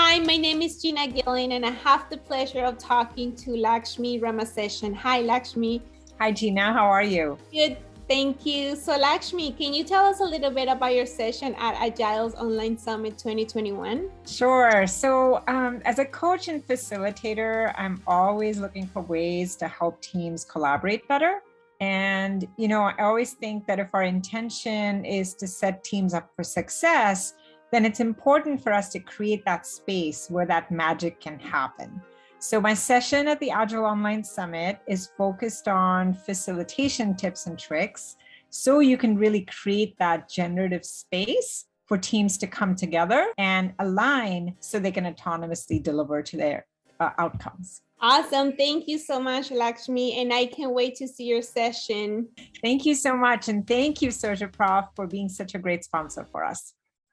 Hi, my name is Gina Gillen, and I have the pleasure of talking to Lakshmi Ramaseshan. Hi, Lakshmi. Hi, Gina. How are you? Good, thank you. So, Lakshmi, can you tell us a little bit about your session at Agile's Online Summit 2021? Sure. So, as a coach and facilitator, I'm always looking for ways to help teams collaborate better. And, I always think that if our intention is to set teams up for success, then it's important for us to create that space where that magic can happen. So my session at the Agile Online Summit is focused on facilitation tips and tricks, so you can really create that generative space for teams to come together and align so they can autonomously deliver to their outcomes. Awesome. Thank you so much, Lakshmi, and I can't wait to see your session. Thank you so much. And thank you, CertiProf, for being such a great sponsor for us.